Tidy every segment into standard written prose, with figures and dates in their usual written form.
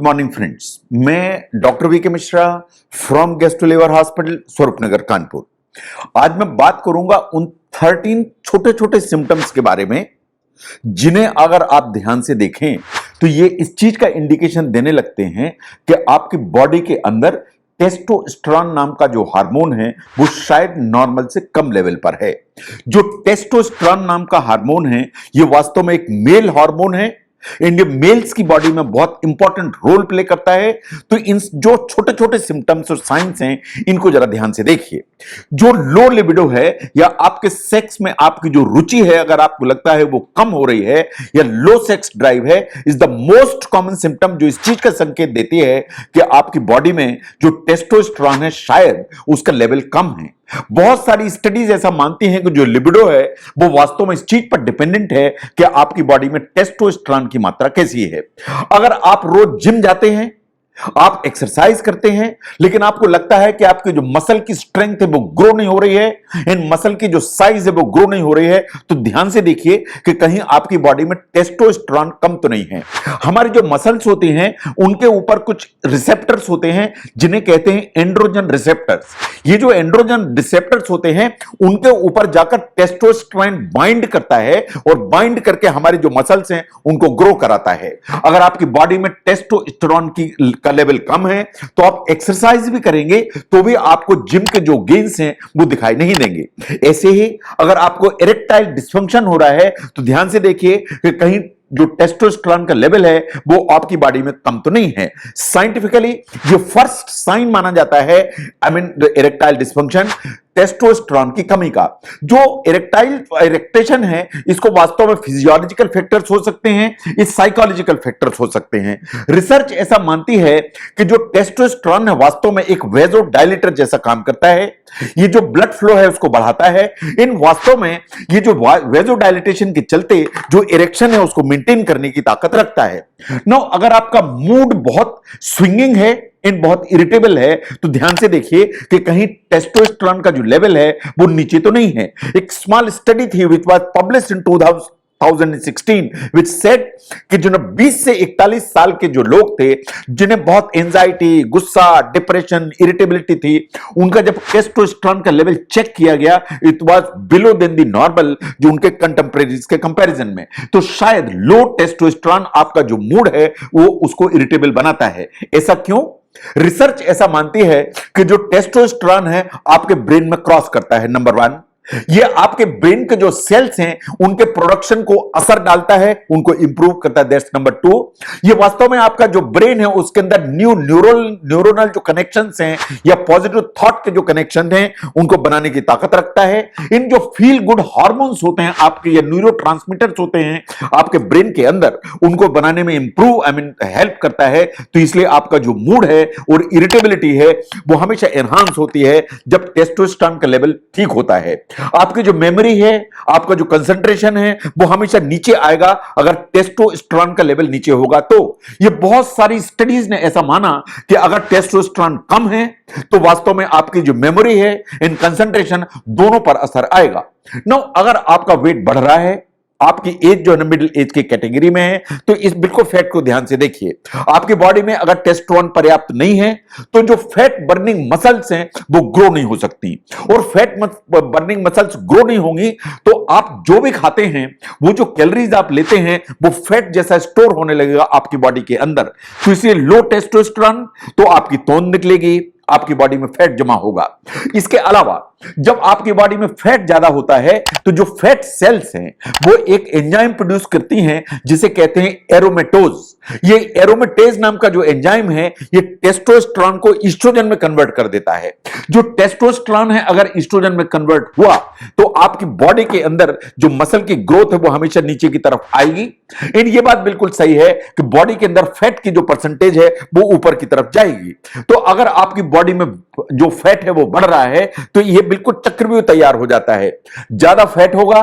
Morning friends, मैं doctor V K Mishra from gastro liver hospital Swaroopnagar Kanpur. आज मैं बात करूंगा उन 13 छोटे छोटे सिम्टम्स के बारे में जिन्हें अगर आप ध्यान से देखें तो ये इस चीज का इंडिकेशन देने लगते हैं कि आपकी बॉडी के अंदर टेस्टोस्टेरोन नाम का जो हार्मोन है वो शायद नॉर्मल से कम लेवल पर है। जो टेस्टोस्टेरोन नाम का हार्मोन है ये वास्तव में एक मेल हार्मोन है। इंडियन मेल्स की बॉडी में बहुत इंपॉर्टेंट रोल प्ले करता है। तो इन जो छोटे छोटे सिम्टम्स और साइंस हैं इनको जरा ध्यान से देखिए। जो लो लिबिडो है या आपके सेक्स में आपकी जो रुचि है अगर आपको लगता है वो कम हो रही है या लो सेक्स ड्राइव है, is the most common symptom जो इस चीज का संकेत देती है कि आपकी बॉडी में जो टेस्टोस्टेरोन है शायद उसका लेवल कम है। बहुत सारी स्टडीज ऐसा मानती हैं कि जो लिबिडो है वो वास्तव में इस चीज पर डिपेंडेंट है कि आपकी बॉडी में टेस्टोस्टेरोन की मात्रा कैसी है। अगर आप रोज जिम जाते हैं, आप एक्सरसाइज करते हैं, लेकिन आपको लगता है कि आपकी जो मसल की स्ट्रेंथ है वो ग्रो नहीं हो रही है, इन मसल की जो साइज है वो ग्रो नहीं हो रही है, तो ध्यान से देखिए कि कहीं आपकी बॉडी में टेस्टोस्टेरोन कम तो नहीं है। हमारे जो मसल्स होते हैं उनके ऊपर कुछ रिसेप्टर्स होते हैं जिन्हें कहते हैं एंड्रोजन रिसेप्टर्स। ये जो एंड्रोजन रिसेप्टर्स होते हैं उनके ऊपर जाकर टेस्टोस्टेरोन बाइंड करता है और बाइंड करके हमारे जो मसल्स हैं उनको ग्रो कराता है। अगर आपकी बॉडी में टेस्टोस्टेरोन का लेवल कम है तो आप एक्सरसाइज भी करेंगे तो भी आपको जिम के जो गेन्स हैं वो दिखाई नहीं देंगे। ऐसे ही अगर आपको इरेक्टाइल डिस्फंक्शन हो रहा है तो ध्यान से देखिए कि कहीं जो टेस्टोस्टेरोन का लेवल है वो आपकी बॉडी में कम तो नहीं है। साइंटिफिकली जो फर्स्ट साइन माना जाता है इरेक्टाइल डिस्फंक्शन टेस्टोस्टेरोन की कमी का। जो इरेक्टेशन है इसको वास्तव में फिजियोलॉजिकल फैक्टर्स हो सकते हैं, ये साइकोलॉजिकल फैक्टर्स हो सकते हैं। रिसर्च ऐसा मानती है कि जो टेस्टोस्टेरोन है वास्तव में एक वेजोडाइलेटर जैसा काम करता है। ये जो ब्लड फ्लो है उसको बढ़ाता है। इन वास्तव में ये जो वेजोडाइलेटेशन के चलते जो इरेक्शन है उसको मेंटेन करने की ताकत रखता है। नो अगर आपका मूड बहुत स्विंगिंग है, इन बहुत इरिटेबल है, तो ध्यान से देखिए कि कहीं टेस्टोस्टेरोन का जो लेवल है वो नीचे तो नहीं है। एक स्मॉल स्टडी थी which was published in 2016 which said कि जो 20 से 41 साल के जो लोग थे जिन्हें बहुत एंजाइटी, गुस्सा, डिप्रेशन, इरिटेबिलिटी थी, उनका जब टेस्टोस्टेरोन का लेवल चेक किया गया it was below than the normal जो उनके कंटेम्परेरीज के कंपैरिजन में। तो शायद लो टेस्टोस्टेरोन आपका जो मूड है वो उसको इरिटेबल बनाता है। ऐसा क्यों? रिसर्च ऐसा मानती है कि जो टेस्टोस्टेरोन है आपके ब्रेन में क्रॉस करता है। नंबर 1, ये आपके ब्रेन के जो सेल्स हैं उनके प्रोडक्शन को असर डालता है, उनको इंप्रूव करता है। That's number 2। ये वास्तव में आपका जो ब्रेन है उसके अंदर न्यूरोनल जो कनेक्शंस हैं या पॉजिटिव थॉट के जो कनेक्शन हैं उनको बनाने की ताकत रखता है। इन जो फील गुड हार्मोन्स होते हैं आपके या न्यूरोट्रांसमीटर्स होते हैं आपके ब्रेन के अंदर, उनको बनाने में इंप्रूव हेल्प करता है। तो इसलिए आपका जो मूड है और इरिटेबिलिटी है वो हमेशा एनहांस होती है जब टेस्टोस्टेरोन का लेवल ठीक होता है। आपकी जो मेमोरी है, आपका जो कंसंट्रेशन है वो हमेशा नीचे आएगा अगर टेस्टोस्टेरोन का लेवल नीचे होगा। तो ये बहुत सारी स्टडीज ने ऐसा माना कि अगर टेस्टोस्टेरोन कम है तो वास्तव में आपकी जो मेमोरी है इन कंसंट्रेशन दोनों पर असर आएगा। नो अगर आपका वेट बढ़ रहा है, आपकी एज जो है ना मिडिल एज की कैटेगरी में है, तो इस बिल्कुल फैक्ट को ध्यान से देखिए। आपकी बॉडी में अगर टेस्टोस्टेरोन पर्याप्त नहीं है तो जो फैट बर्निंग मसल्स हैं वो ग्रो नहीं हो सकती, और फैट बर्निंग मसल्स ग्रो नहीं होंगी तो आप जो भी खाते हैं वो जो कैलोरीज आप लेते हैं वो फैट जैसा स्टोर होने लगेगा आपकी बॉडी के अंदर। तो इसलिए लो टेस्टोस्टेरोन तो आपकी तोंद निकलेगी, आपकी बॉडी में फैट जमा होगा। इसके अलावा जब आपकी बॉडी में फैट ज्यादा होता है तो जो फैट सेल्स हैं वो एक एंजाइम प्रोड्यूस करती हैं जिसे कहते हैं एरोमेटोज। ये एरोमेटेज नाम का जो एंजाइम है ये टेस्टोस्टेरोन को एस्ट्रोजन में कन्वर्ट कर देता है। जो टेस्टोस्टेरोन है अगर एस्ट्रोजन में कन्वर्ट हुआ तो आपकी बॉडी के अंदर जो मसल की ग्रोथ है वो हमेशा नीचे की तरफ आएगी। एंड ये बात बिल्कुल सही है कि बॉडी के अंदर फैट की जो परसेंटेज है वो ऊपर की तरफ जाएगी। तो अगर आपकी बॉडी में जो फैट है वो बढ़ रहा है तो ये बिल्कुल चक्रव्यूह तैयार हो जाता है। ज्यादा फैट होगा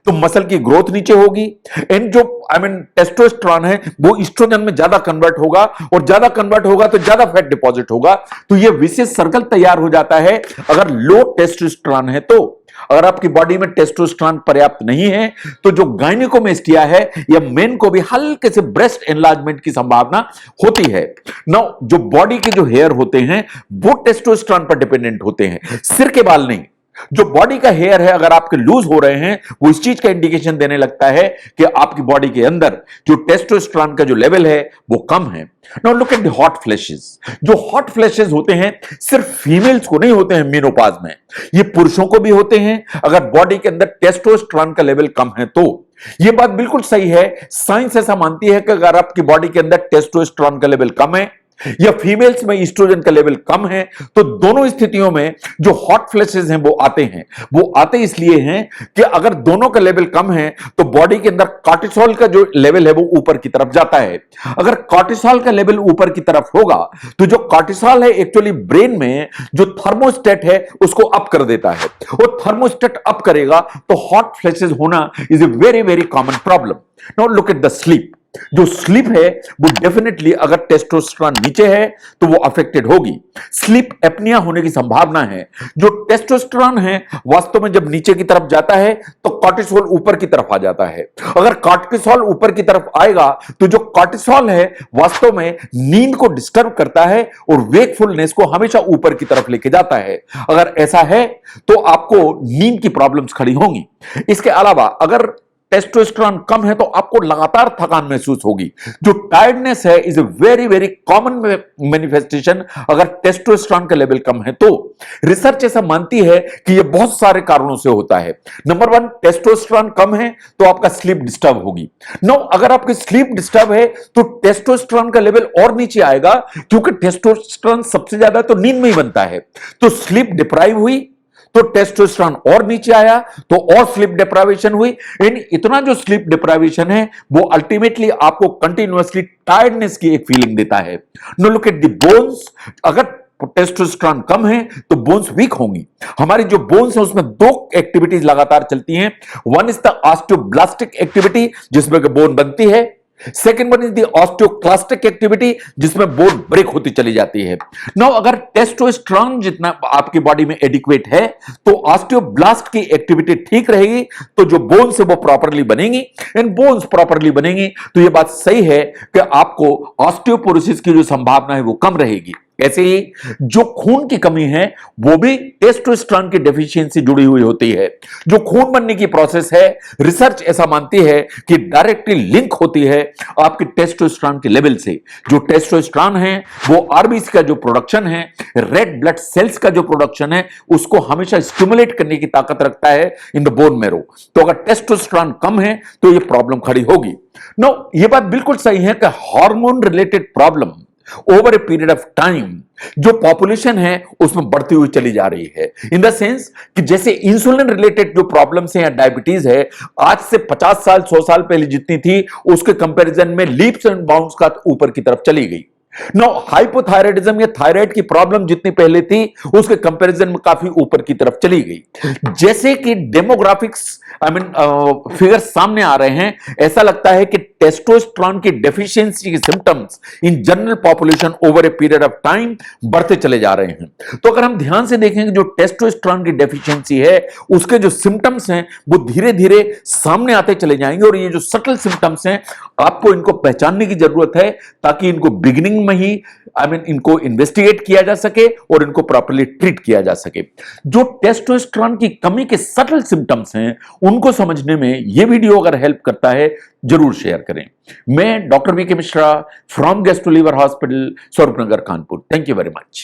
तो मसल की ग्रोथ नीचे होगी, एंड जो टेस्टोस्टेरोन है वो एस्ट्रोजन में ज्यादा कन्वर्ट होगा, और ज्यादा कन्वर्ट होगा तो ज्यादा फैट डिपॉजिट होगा। तो ये विशेष सर्कल तैयार हो जाता है अगर लो टेस्टोस्टेरोन है तो। अगर आपकी बॉडी में टेस्टोस्टेरोन पर्याप्त नहीं है तो जो गायनिकोमेस्टिया है या मेन को भी हल्के से ब्रेस्ट एनलार्जमेंट की संभावना होती है। नो, जो बॉडी के जो हेयर होते हैं वो टेस्टोस्टेरोन पर डिपेंडेंट होते हैं, सिर के बाल नहीं। जो बॉडी का हेयर है अगर आपके लूज हो रहे हैं वो इस चीज का इंडिकेशन देने लगता है कि आपकी बॉडी के अंदर जो टेस्टोस्टेरोन का जो लेवल है वो कम है। Now look at the hot flashes. जो हॉट फ्लैशेस होते हैं सिर्फ फीमेल्स को नहीं होते हैं मेनोपॉज में, ये पुरुषों को भी होते हैं अगर बॉडी के अंदर टेस्टोस्टेरोन का लेवल कम है तो। ये बात बिल्कुल सही है, साइंस ऐसा मानती है कि अगर आपकी बॉडी के अंदर टेस्टोस्टेरोन का लेवल कम है या फीमेल्स में ईस्ट्रोजन का लेवल कम है तो दोनों स्थितियों में जो हॉट फ्लैशेस हैं वो आते हैं। वो आते इसलिए हैं कि अगर दोनों का लेवल कम है तो बॉडी के अंदर कॉर्टिसोल का जो लेवल है वो ऊपर की तरफ जाता है। अगर कॉर्टिसोल का लेवल ऊपर की तरफ होगा तो जो कॉर्टिसोल है एक्चुअली ब्रेन में जो थर्मोस्टेट है उसको अप कर देता है, वो थर्मोस्टेट अप करेगा तो हॉट फ्लैशेस होना is a very very common problem. Now look at the sleep. जो स्लीप है वो डेफिनेटली अगर टेस्टोस्टेरोन नीचे है तो वो अफेक्टेड होगी। स्लीप एपनिया होने की संभावना है। जो टेस्टोस्टेरोन है वास्तव में जब नीचे की तरफ जाता है तो कॉर्टिसोल ऊपर की तरफ आ जाता है। अगर कॉर्टिसोल ऊपर की तरफ आएगा तो जो कॉर्टिसोल है वास्तव में नींद को डिस्टर्ब करता है और वेकफुलनेस को हमेशा ऊपर की तरफ लेके जाता है। अगर ऐसा है तो आपको नींद की प्रॉब्लम्स खड़ी होंगी। इसके अलावा अगर टेस्टोस्टेरोन कम है तो आपको लगातार थकान महसूस होगी। जो टायर्डनेस है is a very very common manifestation अगर टेस्टोस्टेरोन का लेवल कम है तो। रिसर्च ऐसा मानती है कि यह बहुत सारे कारणों से होता है। नंबर 1, टेस्टोस्टेरोन कम है तो आपका स्लीप डिस्टर्ब होगी। नो, अगर आपकी स्लीप डिस्टर्ब है तो टेस्टोस्टेरोन का लेवल और नीचे आएगा क्योंकि टेस्टोस्टेरोन सबसे ज्यादा तो नींद में ही बनता है। तो स्लीप डिप्राइव हुई तो टेस्टोस्टेरोन और नीचे आया तो और स्लीप डिप्राइवेशन हुई। इन इतना जो स्लीप डिप्राइवेशन है वो अल्टीमेटली आपको कंटिन्यूअसली टायर्डनेस की एक फीलिंग देता है। No look at the bones. अगर टेस्टोस्टेरोन कम है तो बोन्स वीक होंगी। हमारी जो बोन्स है उसमें 2 एक्टिविटीज लगातार चलती हैं। One is the osteoblastic activity जिसमें बोन बनती है। Second one is the osteoclastic activity जिसमें बोन ब्रेक होती चली जाती है। नाउ अगर टेस्टोस्टेरोन जितना आपकी बॉडी में एडिक्वेट है तो ऑस्टियोब्लास्ट की एक्टिविटी ठीक रहेगी तो जो बोन्स है वो प्रॉपरली बनेंगी। एंड बोन्स प्रॉपरली बनेंगी तो यह बात सही है कि आपको ऑस्टियोपोरोसिस की जो संभावना है वो कम रहेगी। ऐसे ही जो खून की कमी है वो भी टेस्टोस्टेरोन की डेफिशिएंसी जुड़ी हुई होती है। जो खून बनने की प्रोसेस है रिसर्च ऐसा मानती है कि डायरेक्टली लिंक होती है आपके टेस्टोस्टेरोन के लेवल से। जो टेस्टोस्टेरोन है वो आरबीसी का जो प्रोडक्शन है, रेड ब्लड सेल्स का जो प्रोडक्शन है उसको हमेशा स्टिमुलेट करने की ताकत रखता है इन द बोन मैरो। तो अगर टेस्टोस्टेरोन कम है तो ये प्रॉब्लम खड़ी होगी। नो, ये बात बिल्कुल सही है कि hormone related problem over a period of time जो पॉपुलेशन है उसमें बढ़ती हुई चली जा रही है। इन द सेंस कि जैसे इंसुलिन रिलेटेड जो प्रॉब्लम्स हैं या डायबिटीज है आज से 50 साल 100 साल पहले जितनी थी उसके कंपैरिजन में लीप्स एंड बाउंड्स का ऊपर की तरफ चली गई। नो, हाइपोथायराइडिज्म या थायराइड की प्रॉब्लम जितनी पहले थी उसके कंपैरिजन में काफी ऊपर की तरफ चली गई। जैसे कि डेमोग्राफिक्स फिगर सामने आ रहे हैं ऐसा लगता है कि टेस्टोस्टेरोन की डेफिशिएंसी के symptoms in general population over a period of time बढ़ते चले जा रहे हैं। तो अगर हम ध्यान से देखेंगे जो टेस्टोस्टेरोन की डेफिशिएंसी है उसके जो सिम्टम्स हैं वो धीरे धीरे सामने आते चले जाएंगे और ये जो सटल सिम्टम्स हैं आपको इनको पहचानने की जरूरत है ताकि इनको बिगिनिंग में ही इनको इन्वेस्टिगेट किया जा सके और इनको प्रॉपर्ली ट्रीट किया जा सके। जो टेस्टोस्टेरोन की कमी के सटल सिम्टम्स हैं उनको समझने में यह वीडियो अगर हेल्प करता है जरूर शेयर करें। मैं doctor VK Mishra from gastro liver hospital, Swaroopnagar, Kanpur. Thank you very much.